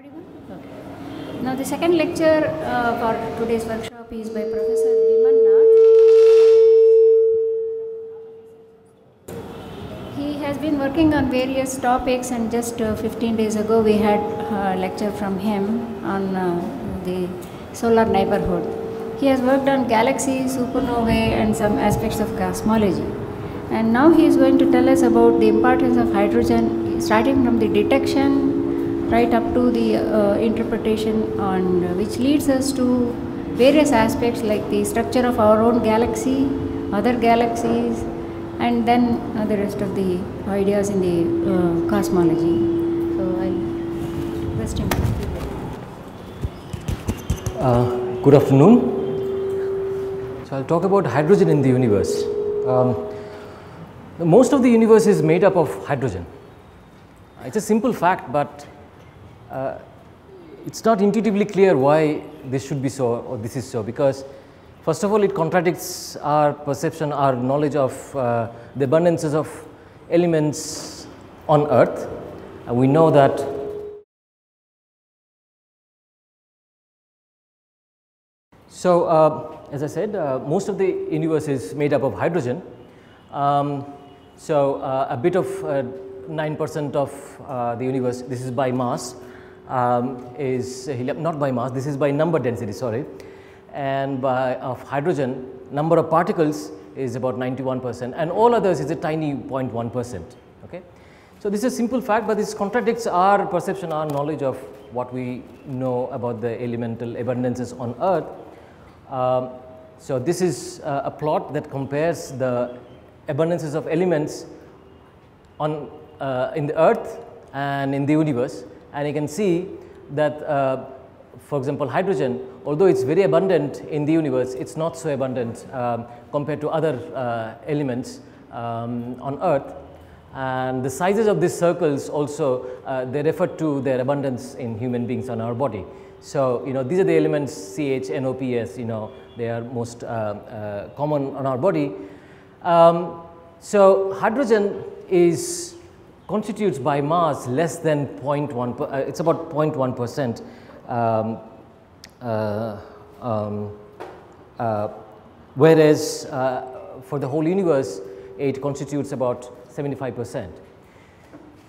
Audible? Okay. Now the second lecture for today's workshop is by Professor Biman Nath. He has been working on various topics, and just 15 days ago we had a lecture from him on the solar neighborhood. He has worked on galaxies, supernovae and some aspects of cosmology. And now he is going to tell us about the importance of hydrogen, starting from the detection right up to the interpretation, on which leads us to various aspects like the structure of our own galaxy, other galaxies, and then the rest of the ideas in the cosmology. So I'll request him to speak. Good afternoon. So I'll talk about hydrogen in the universe. Most of the universe is made up of hydrogen. It's a simple fact, but it's not intuitively clear why this should be so or this is so, because first of all it contradicts our perception, our knowledge of the abundances of elements on Earth. And we know that as I said, most of the universe is made up of hydrogen. A bit of 9% of the universe, this is by mass, is helium, not by mass, this is by number density, sorry, and by of hydrogen, number of particles is about 91%, and all others is a tiny 0.1%. Okay, so this is a simple fact, but this contradicts our perception, our knowledge of what we know about the elemental abundances on Earth. So this is a plot that compares the abundances of elements on in the Earth and in the universe, and you can see that for example hydrogen, although it's very abundant in the universe, it's not so abundant compared to other elements on Earth, and the sizes of these circles also they refer to their abundance in human beings on our body. So these are the elements CH, NOPS, they are most common on our body. So hydrogen constitutes by mass less than 0.1%, it's about 0.1%, whereas for the whole universe it constitutes about 75%.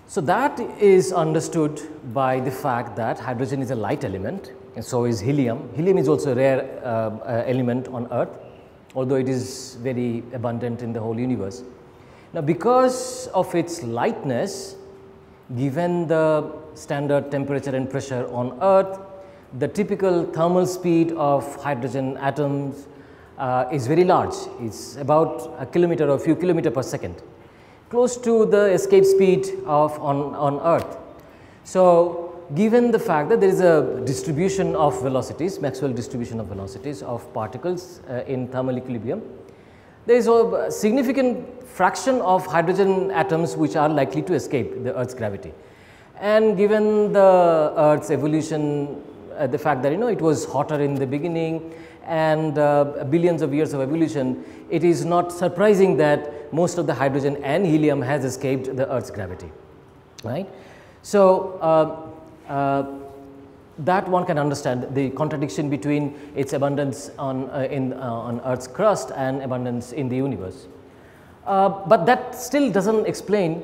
So that is understood by the fact that hydrogen is a light element, and so is helium. Helium is also a rare element on Earth, although it is very abundant in the whole universe. Now, because of its lightness, given the standard temperature and pressure on Earth, the typical thermal speed of hydrogen atoms is very large. It's about a kilometer or a few kilometers per second, close to the escape speed of on Earth. So, given the fact that there is a distribution of velocities, Maxwell distribution of velocities of particles in thermal equilibrium, there is a significant fraction of hydrogen atoms which are likely to escape the Earth's gravity. And given the Earth's evolution, the fact that it was hotter in the beginning and billions of years of evolution, it is not surprising that most of the hydrogen and helium has escaped the Earth's gravity, right. So, that one can understand the contradiction between its abundance on Earth's crust and abundance in the universe. But that still does not explain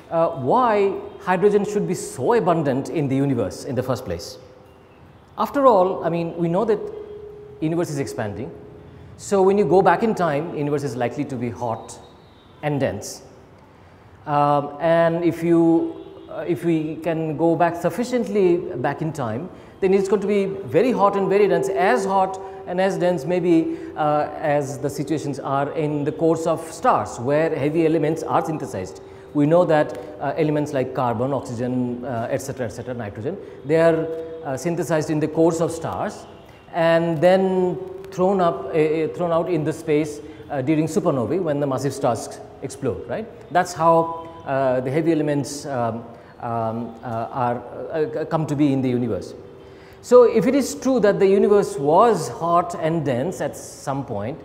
why hydrogen should be so abundant in the universe in the first place. After all, I mean, we know that universe is expanding. So, when you go back in time, universe is likely to be hot and dense. And if we can go back sufficiently back in time, then it's going to be very hot and very dense, as hot and as dense maybe as the situations are in the cores of stars, where heavy elements are synthesized. We know that elements like carbon, oxygen, etc., nitrogen, they are synthesized in the cores of stars and then thrown out in the space during supernovae when the massive stars explode, right. That's how the heavy elements come to be in the universe. So, if it is true that the universe was hot and dense at some point,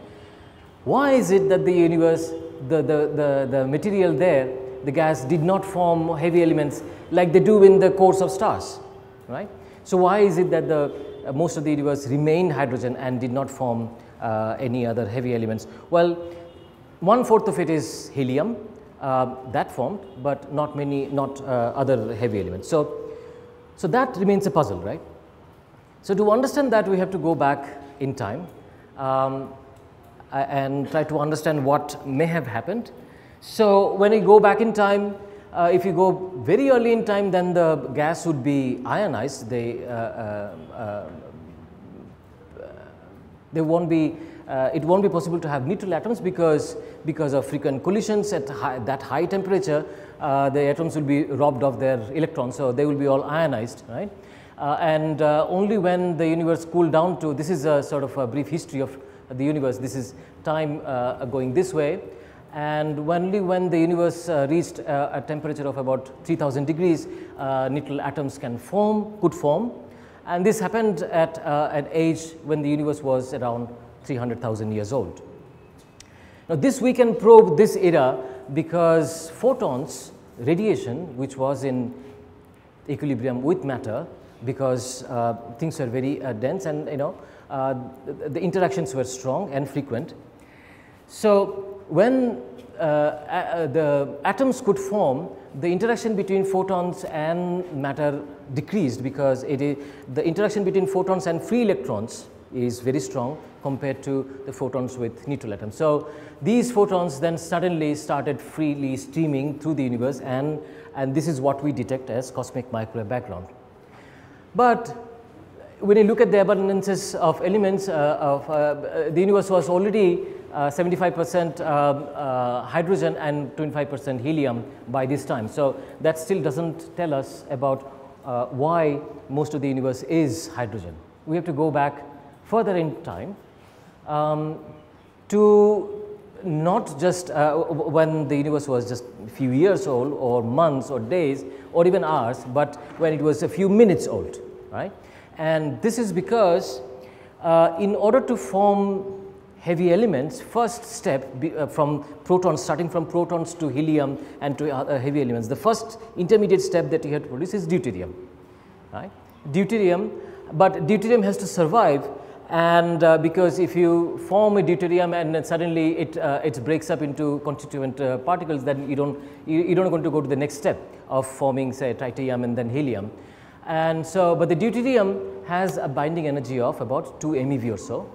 why is it that the universe, the material there, the gas did not form heavy elements like they do in the cores of stars, right? So why is it that the most of the universe remained hydrogen and did not form any other heavy elements? Well, 1/4 of it is helium that formed, but not other heavy elements. So that remains a puzzle, right? So to understand that, we have to go back in time and try to understand what may have happened. So when we go back in time, if you go very early in time, then the gas would be ionized. It won't be possible to have neutral atoms because of frequent collisions at that high temperature. The atoms will be robbed of their electrons, so they will be all ionized, right? And only when the universe cooled down to, this is a sort of a brief history of the universe. This is time going this way, and only when the universe reached a temperature of about 3000 degrees, neutral atoms could form, and this happened at an age when the universe was around 300,000 years old. Now this we can probe this era because photons, radiation, which was in equilibrium with matter, because things were very dense, and the interactions were strong and frequent. So when the atoms could form, the interaction between photons and matter decreased because the interaction between photons and free electrons is very strong compared to the photons with neutral atoms. So these photons then suddenly started freely streaming through the universe, and this is what we detect as cosmic microwave background. But when you look at the abundances of elements, the universe was already 75% hydrogen and 25% helium by this time. So that still doesn't tell us about why most of the universe is hydrogen. We have to go back further in time to not just when the universe was just a few years old, or months, or days, or even hours, but when it was a few minutes old, right? And this is because in order to form heavy elements, first step from protons, starting from protons to helium and to other heavy elements, the first intermediate step that you have to produce is deuterium, right? Deuterium, but deuterium has to survive, and because if you form a deuterium and then suddenly it breaks up into constituent particles, then you're not going to go to the next step of forming, say, tritium and then helium. And so, but the deuterium has a binding energy of about 2 MeV or so,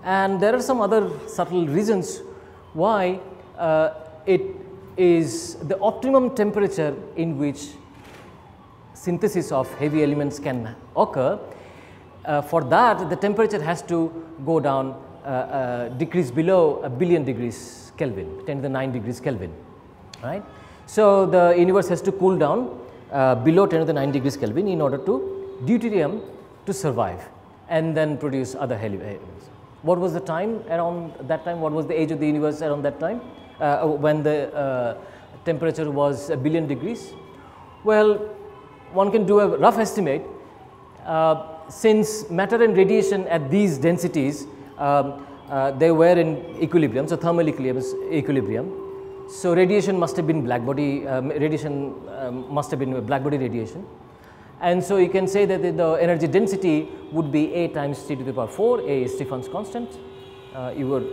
and there are some other subtle reasons why it is the optimum temperature in which synthesis of heavy elements can occur. For that, the temperature has to go down, decrease below 1 billion degrees Kelvin, 10 to the 9 degrees Kelvin, right? So the universe has to cool down below 10 to the 9 degrees Kelvin in order to deuterium to survive and then produce other heavy elements. What was the time around that time? What was the age of the universe around that time when the temperature was 1 billion degrees? Well, one can do a rough estimate. Since matter and radiation at these densities, they were in equilibrium, so thermal equilibrium. So radiation must have been blackbody radiation, must have been blackbody radiation, and so you can say that the energy density would be A times T to the power 4. A is Stephan's constant. You were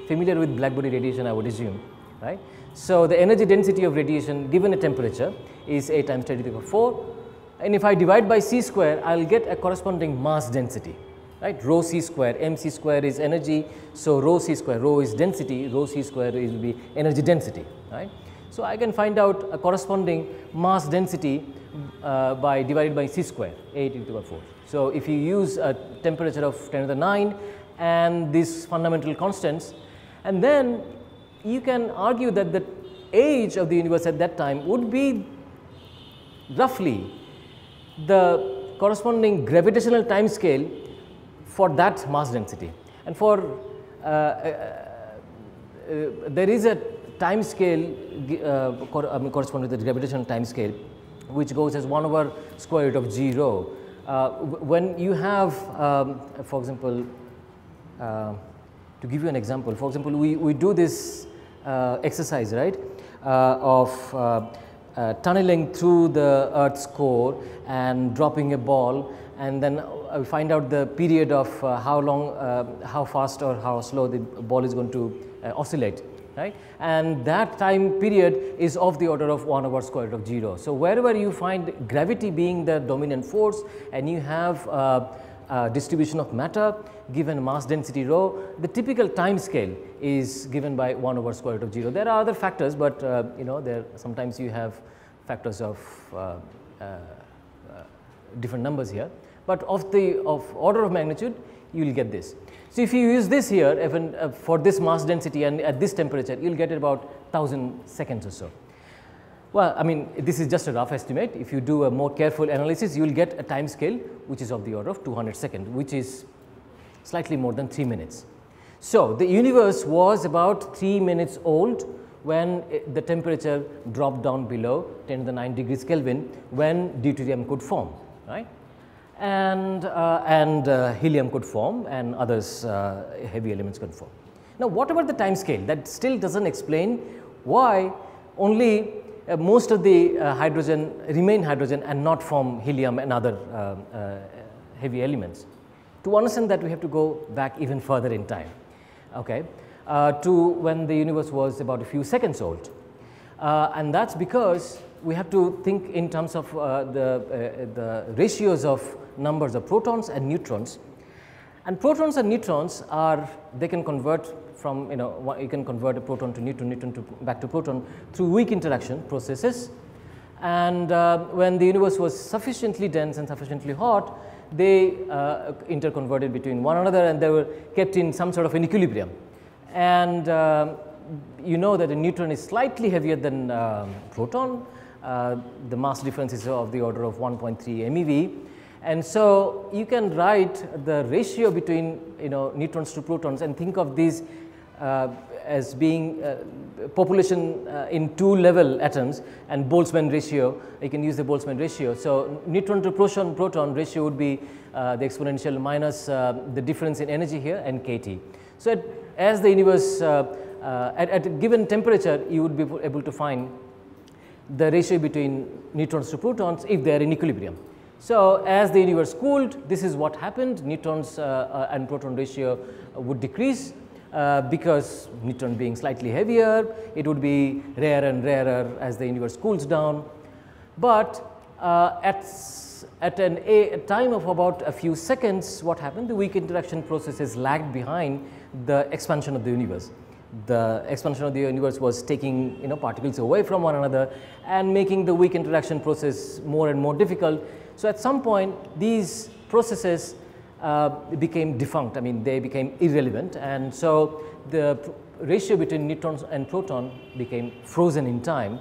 familiar with blackbody radiation, I would assume, right? So the energy density of radiation given a temperature is A times 10 to the power 4. And if I divide by c square, I will get a corresponding mass density, right? Rho c square, mc square is energy, so rho c square, rho is density, rho c square will be energy density, right? So I can find out a corresponding mass density by divided by c square, A to the power 4. So if you use a temperature of 10 to the 9 and these fundamental constants, and then you can argue that the age of the universe at that time would be roughly the corresponding gravitational time scale for that mass density. And for there is a time scale corresponding to the gravitational time scale, which goes as 1 over square root of g rho. When you have, for example, to give you an example, for example, we do this exercise, right, of tunneling through the Earth's core and dropping a ball, and then we find out the period of how long, how fast or how slow the ball is going to oscillate, right? And that time period is of the order of 1 over square root of 0. So, wherever you find gravity being the dominant force and you have distribution of matter given mass density rho, the typical time scale is given by 1 over square root of 0. There are other factors, but you know, there sometimes you have factors of different numbers here, but of order of magnitude you will get this. So, if you use this here even for this mass density and at this temperature, you will get about 1000 seconds or so. Well, I mean, this is just a rough estimate. If you do a more careful analysis, you will get a time scale which is of the order of 200 seconds, which is slightly more than 3 minutes. So, the universe was about 3 minutes old when the temperature dropped down below 10 to the 9 degrees Kelvin, when deuterium could form, right? And helium could form, and others heavy elements could form. Now, what about the time scale? That still does not explain why only most of the hydrogen remain hydrogen and not form helium and other heavy elements. To understand that, we have to go back even further in time, okay, to when the universe was about a few seconds old, and that is because we have to think in terms of the ratios of numbers of protons and neutrons. And protons and neutrons are, they can convert from, you know, you can convert a proton to neutron, neutron to back to proton through weak interaction processes. And when the universe was sufficiently dense and sufficiently hot, they interconverted between one another, and they were kept in some sort of an equilibrium. And you know that a neutron is slightly heavier than proton. The mass difference is of the order of 1.3 MeV. And so, you can write the ratio between, you know, neutrons to protons and think of these as being population in 2 level atoms, and Boltzmann ratio, you can use the Boltzmann ratio. So, neutron to proton ratio would be the exponential minus the difference in energy here and kT. So, as the universe at a given temperature, you would be able to find the ratio between neutrons to protons if they are in equilibrium. So, as the universe cooled, this is what happened. Neutrons and proton ratio would decrease because neutron being slightly heavier, it would be rarer and rarer as the universe cools down. But at a time of about a few seconds, what happened? The weak interaction processes lagged behind the expansion of the universe. The expansion of the universe was taking, you know, particles away from one another and making the weak interaction process more and more difficult. So, at some point these processes became defunct, I mean they became irrelevant, and so the ratio between neutrons and proton became frozen in time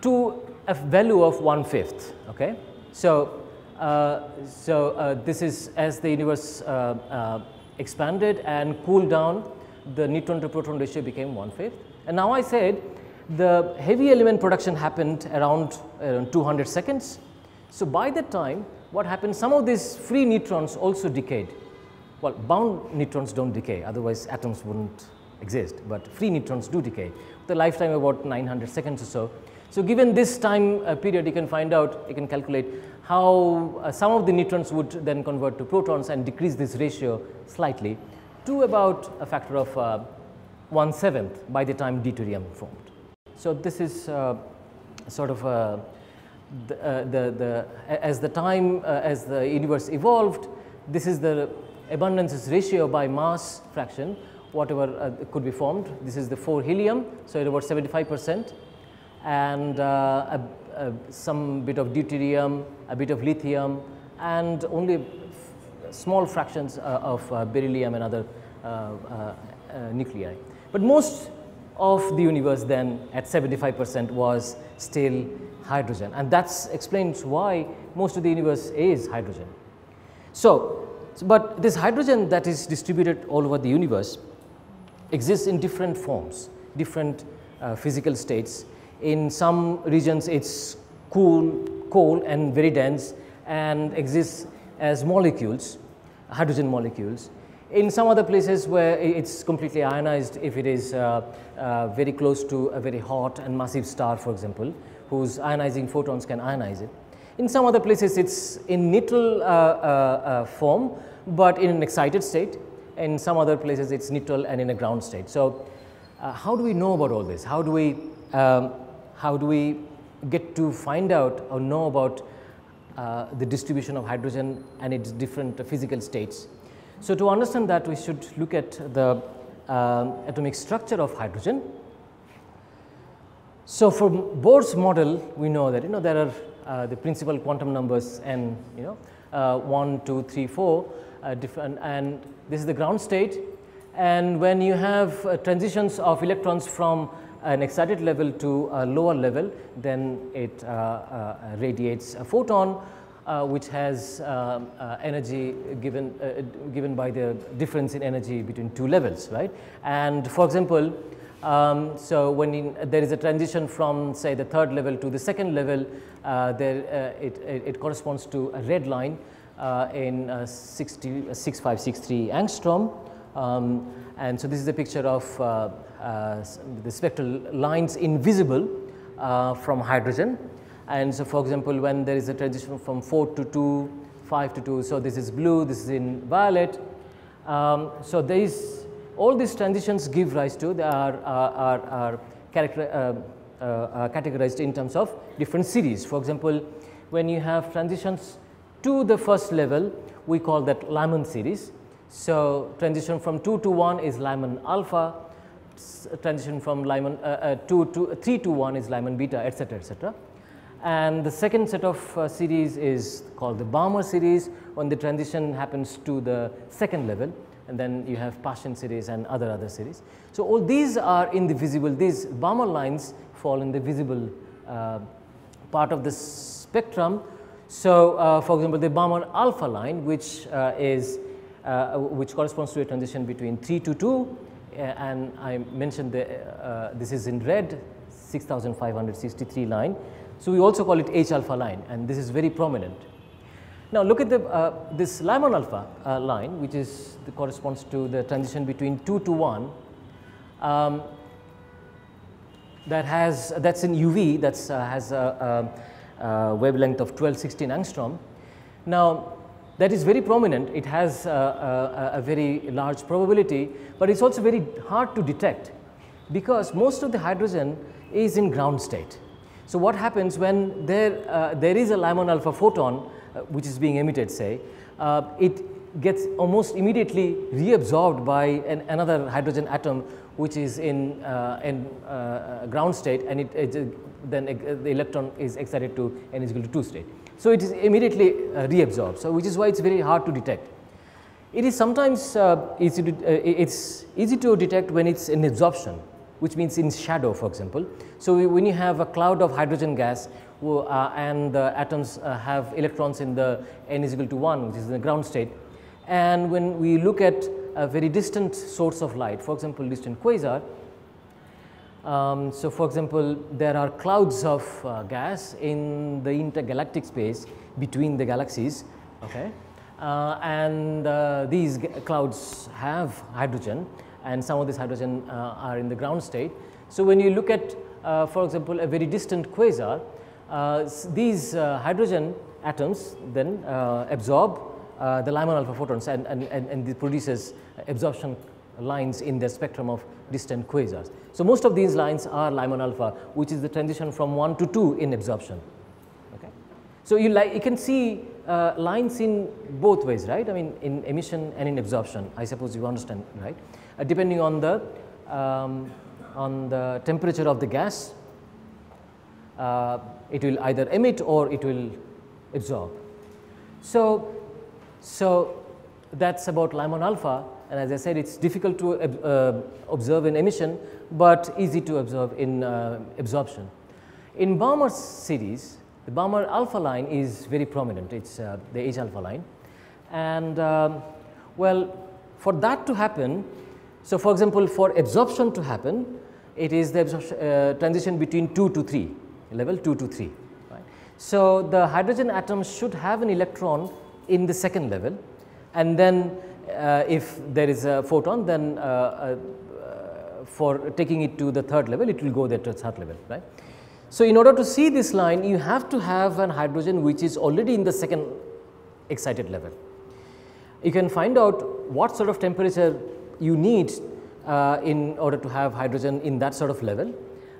to a value of 1/5. Okay? So, this is as the universe expanded and cooled down, the neutron to proton ratio became 1/5. And now I said the heavy element production happened around 200 seconds. So, by that time what happened, some of these free neutrons also decayed. Well, bound neutrons do not decay, otherwise atoms would not exist, but free neutrons do decay with a lifetime of about 900 seconds or so. So, given this time period, you can find out, you can calculate how some of the neutrons would then convert to protons and decrease this ratio slightly to about a factor of 1/7 by the time deuterium formed. So, this is sort of as the universe evolved, this is the abundances ratio by mass fraction, whatever could be formed. This is the 4 helium, so at about 75%, and some bit of deuterium, a bit of lithium, and only small fractions of beryllium and other nuclei. But most of the universe then at 75% was still hydrogen, and that explains why most of the universe is hydrogen. So, but this hydrogen that is distributed all over the universe exists in different forms, different physical states. In some regions it is cold and very dense and exists as molecules, hydrogen molecules. In some other places where it is completely ionized, if it is very close to a very hot and massive star, for example, whose ionizing photons can ionize it. In some other places it is in neutral form, but in an excited state. In some other places it is neutral and in a ground state. So, how do we know about all this? How do we get to find out or know about the distribution of hydrogen and its different physical states? So, to understand that, we should look at the atomic structure of hydrogen. So, from Bohr's model, we know that there are the principal quantum numbers n, 1, 2, 3, 4 different, and this is the ground state. And when you have transitions of electrons from an excited level to a lower level, then it radiates a photon which has energy given by the difference in energy between two levels, right. And for example, so when there is a transition from say the third level to the second level, it corresponds to a red line in 6563 angstrom. And so this is a picture of the spectral lines invisible from hydrogen. And so for example, when there is a transition from 4 to 2, 5 to 2, so this is blue, this is in violet. So all these transitions give rise to, they are categorized in terms of different series. For example, when you have transitions to the first level, we call that Lyman series. So transition from 2 to 1 is Lyman alpha, transition from Lyman 3 to 1 is Lyman beta, etc., etc. And the second set of series is called the Balmer series, when the transition happens to the second level, and then you have Paschen series and other series. So all these are in the visible, these Balmer lines fall in the visible part of the spectrum. So for example, the Balmer alpha line, which corresponds to a transition between 3 to 2, and I mentioned this is in red, 6563 line. So we also call it H alpha line, and this is very prominent. Now look at this Lyman alpha line, which corresponds to the transition between 2 to 1. That's in UV, has a wavelength of 1216 angstrom. Now that is very prominent. It has a very large probability, but it's also very hard to detect because most of the hydrogen is in ground state. So what happens when there is a Lyman alpha photon which is being emitted, say, it gets almost immediately reabsorbed by another hydrogen atom which is in ground state, and then the electron is excited to n is equal to 2 state. So it is immediately reabsorbed. So which is why it's very hard to detect. It is sometimes it's easy to detect when it's in absorption, which means in shadow, for example. So when you have a cloud of hydrogen gas and the atoms have electrons in the n is equal to 1, which is in the ground state, and when we look at a very distant source of light, for example, distant quasar. So for example, there are clouds of gas in the intergalactic space between the galaxies, okay, and these clouds have hydrogen, and some of this hydrogen are in the ground state. So when you look at, for example, a very distant quasar, these hydrogen atoms then absorb the Lyman alpha photons, and it produces absorption lines in the spectrum of distant quasars. So most of these lines are Lyman alpha, which is the transition from 1 to 2 in absorption. Okay. So you can see lines in both ways, right? I mean, in emission and in absorption. I suppose you understand, right? Depending on the temperature of the gas, it will either emit or it will absorb. So that's about Lyman alpha, and as I said, it's difficult to observe in emission, but easy to observe in absorption. In Balmer series, the Balmer alpha line is very prominent. It's the H alpha line, and well, for that to happen, so for example, for absorption to happen, it is the transition between 2 to 3, level 2 to 3. Right? So the hydrogen atom should have an electron in the second level, and then if there is a photon, then for taking it to the third level, it will go there to the third level, right. So, in order to see this line, you have to have an hydrogen which is already in the second excited level. You can find out what sort of temperature you need in order to have hydrogen in that sort of level,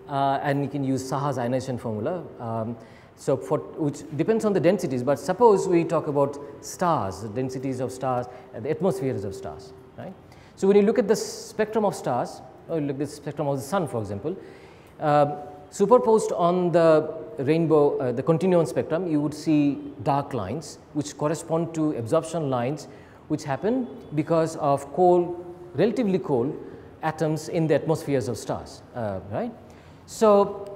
and you can use Saha's ionization formula. So, which depends on the densities, but suppose we talk about stars, the densities of stars and the atmospheres of stars, right. So, when you look at the spectrum of stars, or you look at the spectrum of the sun, for example, superposed on the rainbow, the continuum spectrum, you would see dark lines which correspond to absorption lines which happen because of cold, relatively cold atoms in the atmospheres of stars, right. So,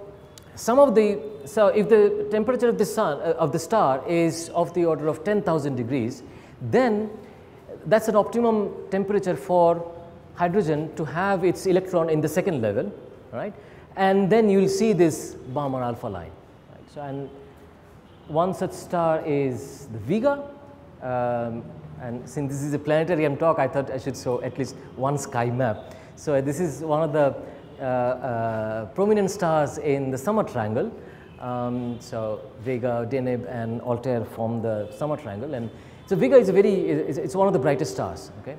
some of the, so if the temperature of the sun, of the star is of the order of 10,000 degrees, then that is an optimum temperature for hydrogen to have its electron in the second level, right. And then you will see this Biman alpha line, right. So, and one such star is the Vega, and since this is a planetarium talk, I thought I should show at least one sky map. So, this is one of the prominent stars in the summer triangle. So, Vega, DNA and Altair form the summer triangle, and so Vega is a very, it's one of the brightest stars, okay.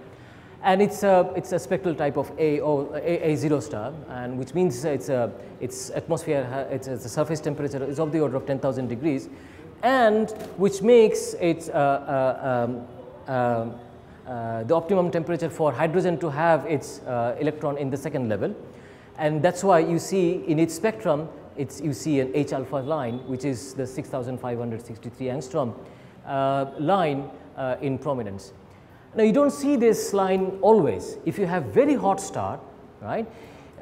And it's a spectral type of A0 star, and which means its atmosphere, its surface temperature is of the order of 10,000 degrees, and which makes it the optimum temperature for hydrogen to have its electron in the second level. And that is why you see in its spectrum, you see an H alpha line, which is the 6563 angstrom line in prominence. Now, you do not see this line always. If you have very hot star, right,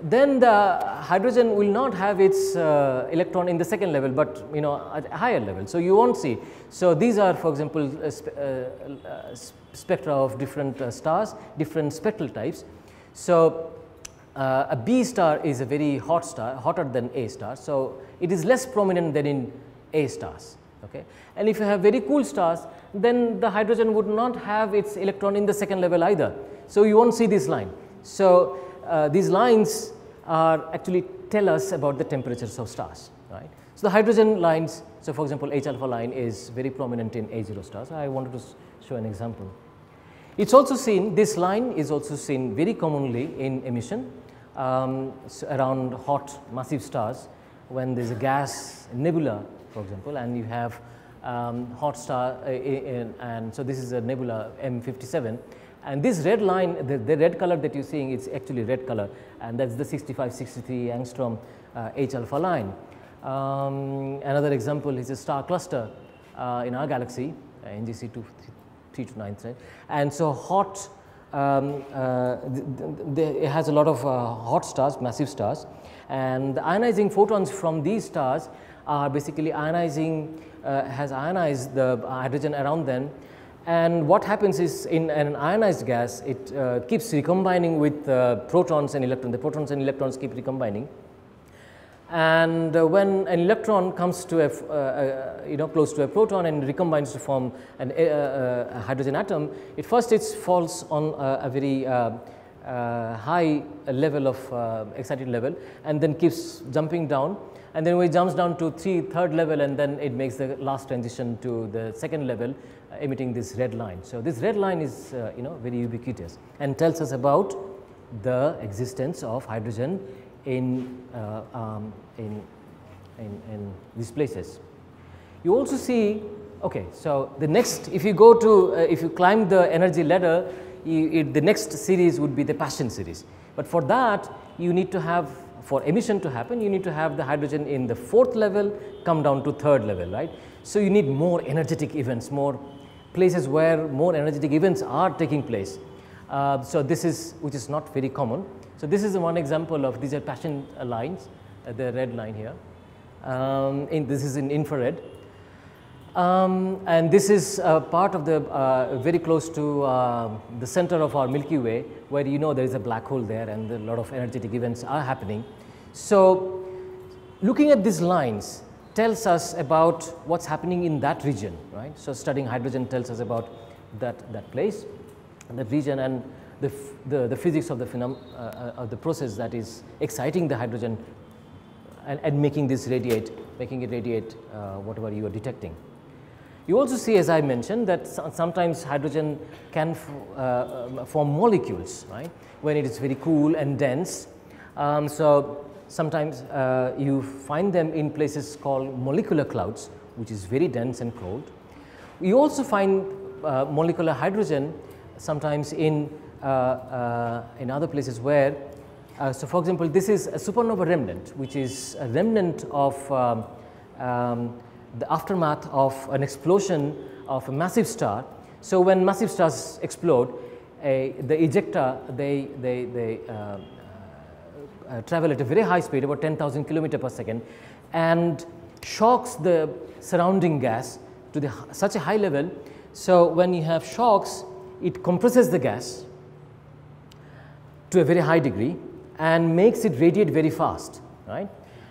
then the hydrogen will not have its electron in the second level, but at a higher level. So, you will not see. So, these are, for example, spectra of different stars, different spectral types. So, a B star is a very hot star, hotter than A star. So, it is less prominent than in A stars. Okay. And if you have very cool stars, then the hydrogen would not have its electron in the second level either. So, you will not see this line. So, these lines are actually tell us about the temperatures of stars, right. So, the hydrogen lines, so for example, H alpha line is very prominent in A0 stars. I wanted to show an example. It is also seen, this line is also seen very commonly in emission so around hot massive stars when there is a gas nebula, for example, and you have hot star and so this is a nebula M57, and this red line, the red color that you are seeing, it's actually red color, and that's the 6563 angstrom H alpha line. Another example is a star cluster in our galaxy, NGC 2329, and so hot, it has a lot of hot stars, massive stars, and the ionizing photons from these stars are basically ionizing, has ionized the hydrogen around them, and what happens is in an ionized gas, it keeps recombining with protons and electrons. The protons and electrons keep recombining, and when an electron comes to a close to a proton and recombines to form a hydrogen atom, it falls on a very high level of excited level, and then keeps jumping down, and then when it jumps down to third level, and then it makes the last transition to the second level, emitting this red line. So, this red line is very ubiquitous and tells us about the existence of hydrogen in these places. You also see, okay, so the next, if you go to, if you climb the energy ladder, the next series would be the Paschen series. But for that, you need to have, for emission to happen, you need to have the hydrogen in the fourth level come down to third level, right. So, you need more energetic events, more places where more energetic events are taking place. So, this is, which is not very common. So, this is one example of, these are Paschen lines, the red line here, this is in infrared, and this is part of the very close to the center of our Milky Way, where there is a black hole there and a lot of energetic events are happening. So, looking at these lines tells us about what is happening in that region, right. So, studying hydrogen tells us about that place, that region, and the physics of the process that is exciting the hydrogen and making this radiate, making it radiate whatever you are detecting. You also see, as I mentioned, that sometimes hydrogen can form molecules, right, when it is very cool and dense. So sometimes you find them in places called molecular clouds, which is very dense and cold. You also find molecular hydrogen sometimes in other places where, so for example, this is a supernova remnant, which is a remnant of the aftermath of an explosion of a massive star. So when massive stars explode, the ejecta, they travel at a very high speed, about 10,000 kilometers per second, and shocks the surrounding gas to such a high level. So when you have shocks, it compresses the gas to a very high degree and makes it radiate very fast, right?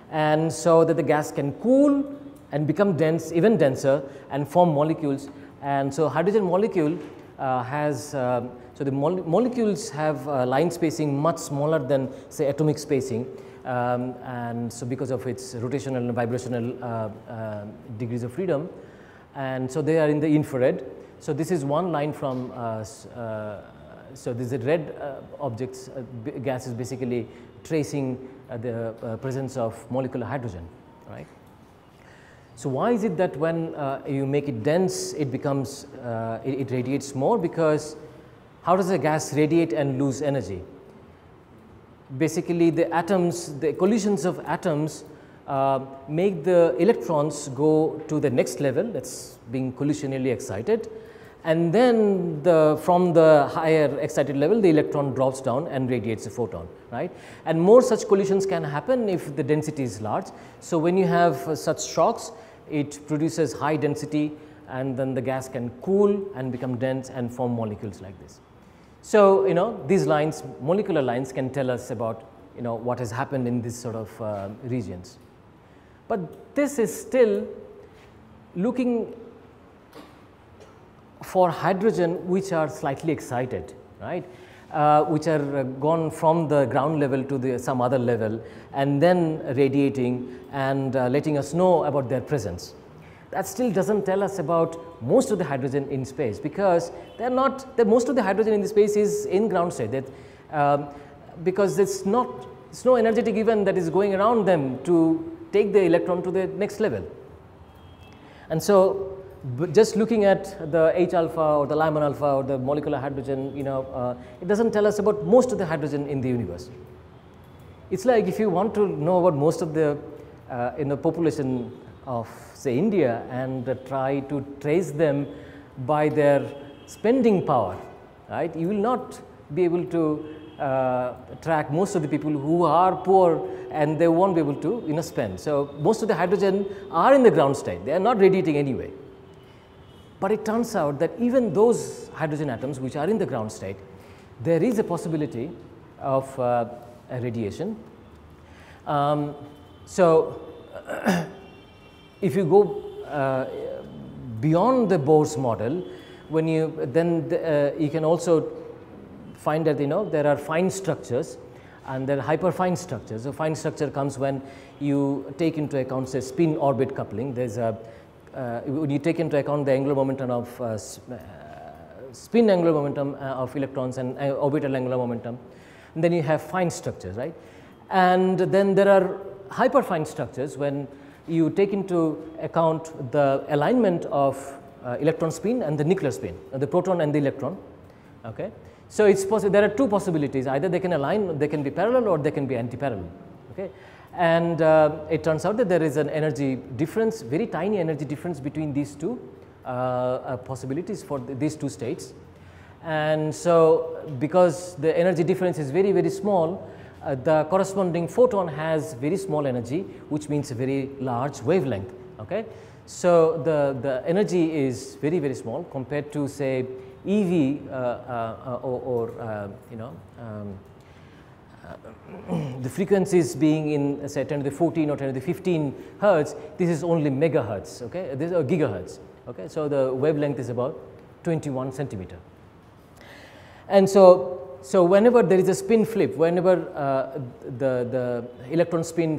And so that the gas can cool and become dense, even denser, and form molecules. And so hydrogen molecule has, so the molecules have line spacing much smaller than, say, atomic spacing, and so because of its rotational and vibrational degrees of freedom, and so they are in the infrared. So this is one line from, so this is red objects, gas is basically tracing the presence of molecular hydrogen, right? So why is it that when you make it dense, it becomes, it radiates more? Because how does a gas radiate and lose energy? Basically, the atoms, the collisions of atoms make the electrons go to the next level, that's being collisionally excited, and then from the higher excited level, the electron drops down and radiates a photon, right? And more such collisions can happen if the density is large. So when you have such shocks, it produces high density, and then the gas can cool and become dense and form molecules like this. So, you know, these lines, molecular lines, can tell us about, you know, what has happened in these sort of regions. But this is still looking for hydrogen which are slightly excited, right, which are gone from the ground level to some other level and then radiating and letting us know about their presence. That still does not tell us about most of the hydrogen in space, because they are not, most of the hydrogen in the space is in ground state, that, because it's no energetic event that is going around them to take the electron to the next level. And so just looking at the H alpha or the Lyman alpha or the molecular hydrogen, you know, it does not tell us about most of the hydrogen in the universe. It is like if you want to know about most of the population of, say, India, and try to trace them by their spending power, right, you will not be able to track most of the people who are poor, and they won't be able to, you know, spend. So most of the hydrogen are in the ground state, they are not radiating anyway. But it turns out that even those hydrogen atoms which are in the ground state, there is a possibility of radiation. So if you go beyond the Bohr's model, when you then you can also find that, you know, there are fine structures and there are hyperfine structures. So fine structure comes when you take into account, say, spin orbit coupling. There's a when you take into account the angular momentum of spin angular momentum of electrons and orbital angular momentum, and then you have fine structures, right? And then there are hyperfine structures when you take into account the alignment of electron spin and the nuclear spin, the proton and the electron. Okay, so it's possible. There are two possibilities: either they can align, they can be parallel, or they can be anti-parallel. Okay. And it turns out that there is an energy difference, very tiny energy difference between these two possibilities for these two states. And so because the energy difference is very, very small, the corresponding photon has very small energy, which means a very large wavelength. Okay? So the energy is very, very small compared to, say, EV or you know, the frequencies being in, say, 10 to the 14 or 10 to the 15 hertz. This is only megahertz, okay? This is gigahertz, okay? So the wavelength is about 21 centimeter. And so whenever there is a spin flip, whenever the electron spin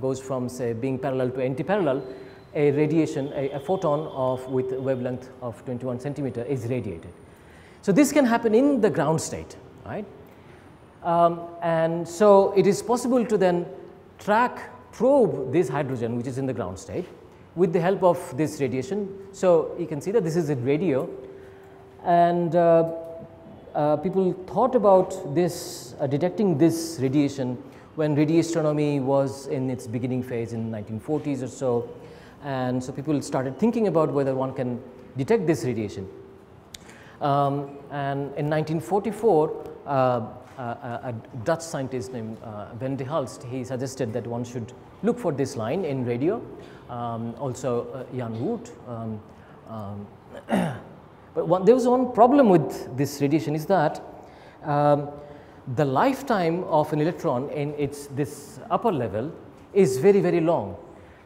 goes from, say, being parallel to anti-parallel, a radiation, a photon with a wavelength of 21 centimeter is radiated. So this can happen in the ground state, right? And so it is possible to then probe this hydrogen which is in the ground state with the help of this radiation. So you can see that this is a radio, and people thought about this detecting this radiation when radio astronomy was in its beginning phase in 1940s or so, and so people started thinking about whether one can detect this radiation. And in 1944, a Dutch scientist named Van de Hulst, he suggested that one should look for this line in radio. Also Jan Wood. But there was one problem with this radiation is that the lifetime of an electron in this upper level is very, very long.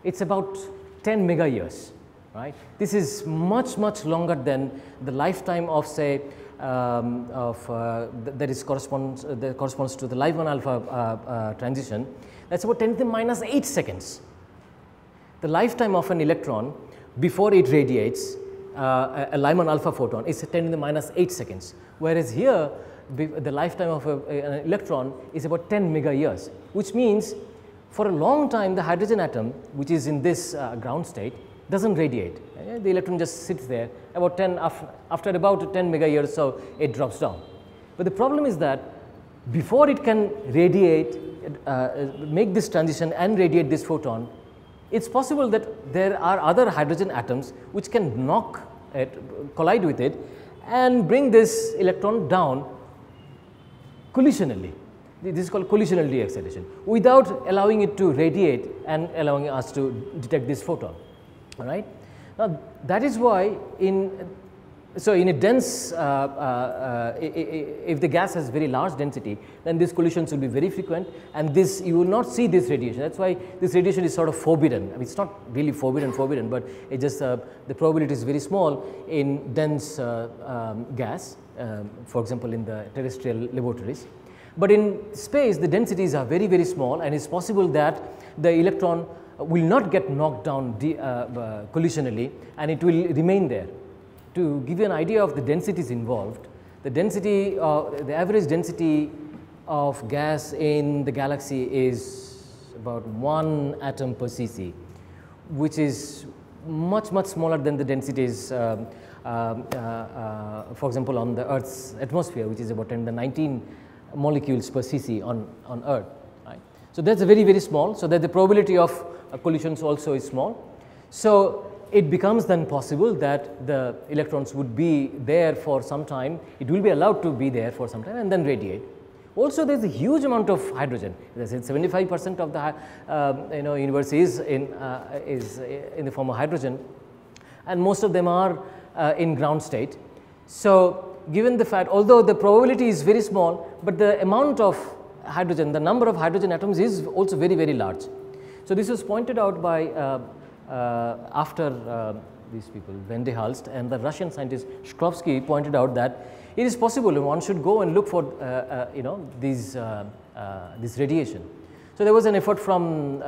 It's about 10 mega years, right? This is much, much longer than the lifetime of, say, that corresponds to the Lyman alpha transition. That's about 10 to the minus 8 seconds. The lifetime of an electron before it radiates a Lyman alpha photon is 10 to the minus 8 seconds, whereas here the lifetime of an electron is about 10 mega years, which means for a long time the hydrogen atom which is in this ground state doesn't radiate. The electron just sits there about 10 after about 10 mega years, so it drops down. But the problem is that before it can radiate, make this transition and radiate this photon, it's possible that there are other hydrogen atoms which can knock it, collide with it, and bring this electron down collisionally. This is called collisional de-acceleration, without allowing it to radiate and allowing us to detect this photon. All right. Now that is why in a dense, if the gas has very large density, then these collisions will be very frequent, and you will not see this radiation. That's why this radiation is sort of forbidden. I mean, it's not really forbidden, but it just the probability is very small in dense gas, for example, in the terrestrial laboratories. But in space, the densities are very, very small, and it's possible that the electron will not get knocked down collisionally, and it will remain there. To give you an idea of the densities involved, the density, the average density of gas in the galaxy is about 1 atom per cc, which is much, much smaller than the densities, for example, on the Earth's atmosphere, which is about 10 to the 19 molecules per cc on Earth. Right? So that's a very, very small, so that the probability of collisions also is small. So it becomes then possible that the electrons would be there for some time, it will be allowed to be there for some time and then radiate. Also there is a huge amount of hydrogen. As I said, 75% of the universe is in the form of hydrogen, and most of them are in ground state. So given the fact, although the probability is very small, but the amount of hydrogen, the number of hydrogen atoms is also very, very large. So this was pointed out by after these people, Van de Hulst and the Russian scientist Shklovsky pointed out that it is possible one should go and look for this radiation. So there was an effort from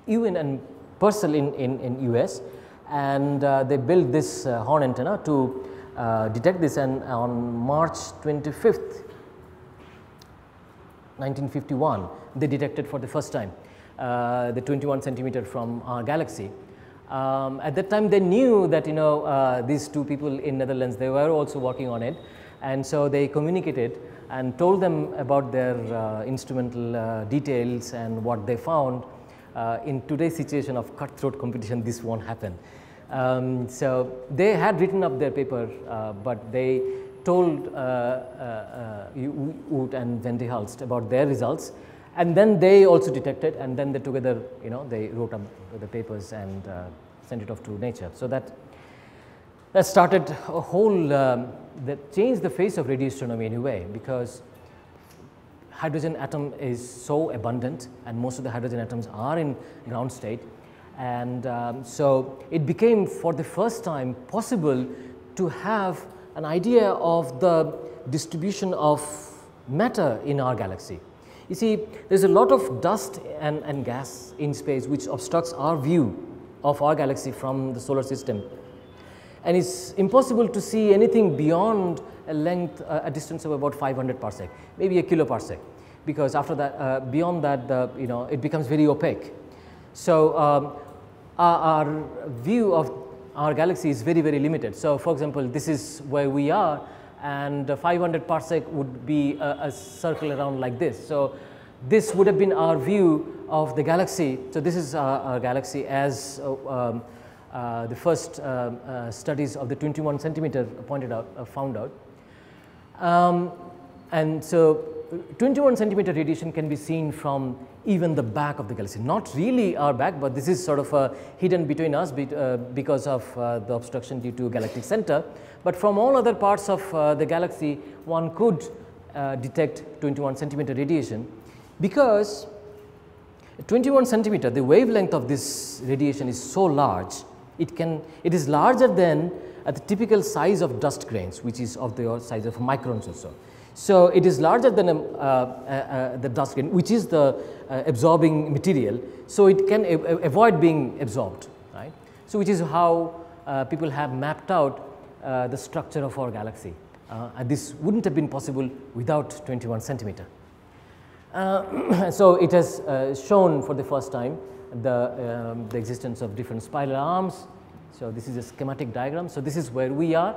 Ewan and Purcell in US, and they built this horn antenna to detect this, and on March 25th, 1951, they detected for the first time the 21 centimeter from our galaxy. At that time they knew that these two people in Netherlands, they were also working on it, and so they communicated and told them about their instrumental details and what they found. In today's situation of cutthroat competition, this won't happen. So they had written up their paper, but they told Wood and Van de Hulst about their results, and then they also detected, and then they together, they wrote up the papers and sent it off to Nature. So that started a whole, that changed the face of radio astronomy in a way, because hydrogen atom is so abundant, and most of the hydrogen atoms are in ground state, and so it became for the first time possible to have an idea of the distribution of matter in our galaxy. You see, there is a lot of dust and gas in space which obstructs our view of our galaxy from the solar system, and it's impossible to see anything beyond a length, a distance of about 500 parsec, maybe a kiloparsec, because after that, beyond that, it becomes very opaque. So our view of our galaxy is very, very limited. So for example, this is where we are, and 500 parsec would be a circle around like this. So this would have been our view of the galaxy. So this is our galaxy as the first studies of the 21 centimeter found out. And so 21 centimeter radiation can be seen from even the back of the galaxy, not really our back, but this is sort of hidden between us because of the obstruction due to galactic center. But from all other parts of the galaxy, one could detect 21 centimeter radiation, because 21 centimeter, the wavelength of this radiation is so large, it is larger than the typical size of dust grains, which is of the size of microns or so. So it is larger than the dust grain, which is the absorbing material, so it can avoid being absorbed, right? So which is how people have mapped out the structure of our galaxy, and this wouldn't have been possible without 21 centimeter. So it has shown for the first time the existence of different spiral arms. So this is a schematic diagram. So this is where we are,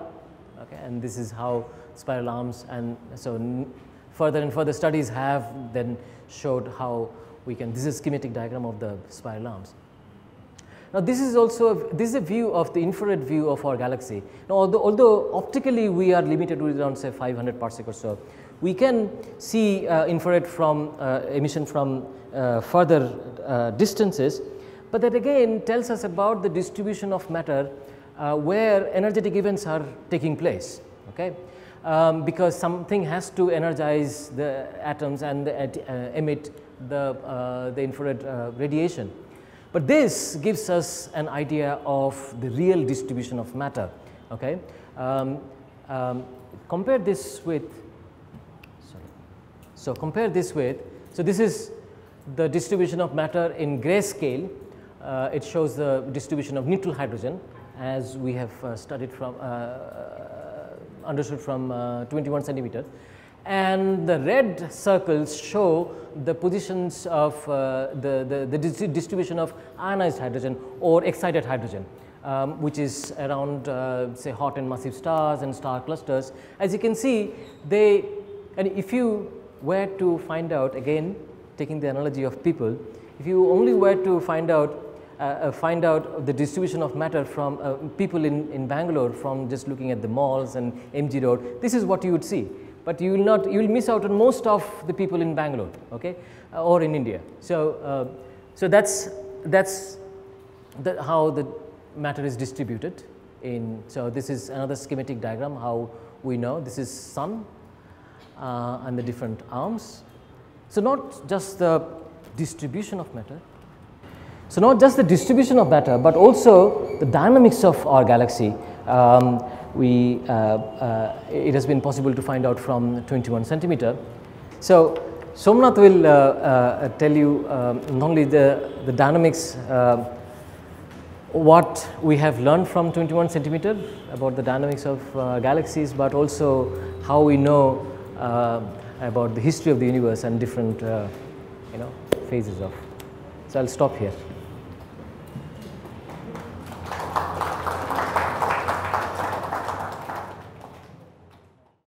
okay, and this is how spiral arms, and so further and further studies have then showed how we can, this is a schematic diagram of the spiral arms. Now this is also, this is a view of the infrared view of our galaxy. Now although optically we are limited to around say 500 parsec or so, we can see infrared from emission from further distances, but that again tells us about the distribution of matter where energetic events are taking place, okay? Because something has to energize the atoms and emit the infrared radiation. But this gives us an idea of the real distribution of matter, okay? Compare this with, so compare this with, so this is the distribution of matter in grayscale. It shows the distribution of neutral hydrogen, as we have studied from, understood from 21 centimeter, and the red circles show the positions of the distribution of ionized hydrogen or excited hydrogen, which is around say hot and massive stars and star clusters. As you can see, and if you were to find out, again taking the analogy of people, if you only were to find out the distribution of matter from people in Bangalore from just looking at the malls and MG Road, this is what you would see. But you will not, you will miss out on most of the people in Bangalore, okay, or in India. So, so that's how the matter is distributed in. So this is another schematic diagram how we know this is sun and the different arms. So not just the distribution of matter. So not just the distribution of matter, but also the dynamics of our galaxy. It has been possible to find out from 21 centimeter. So Somnath will tell you not only the dynamics, what we have learned from 21 centimeter about the dynamics of galaxies, but also how we know about the history of the universe and different phases of. So I'll stop here.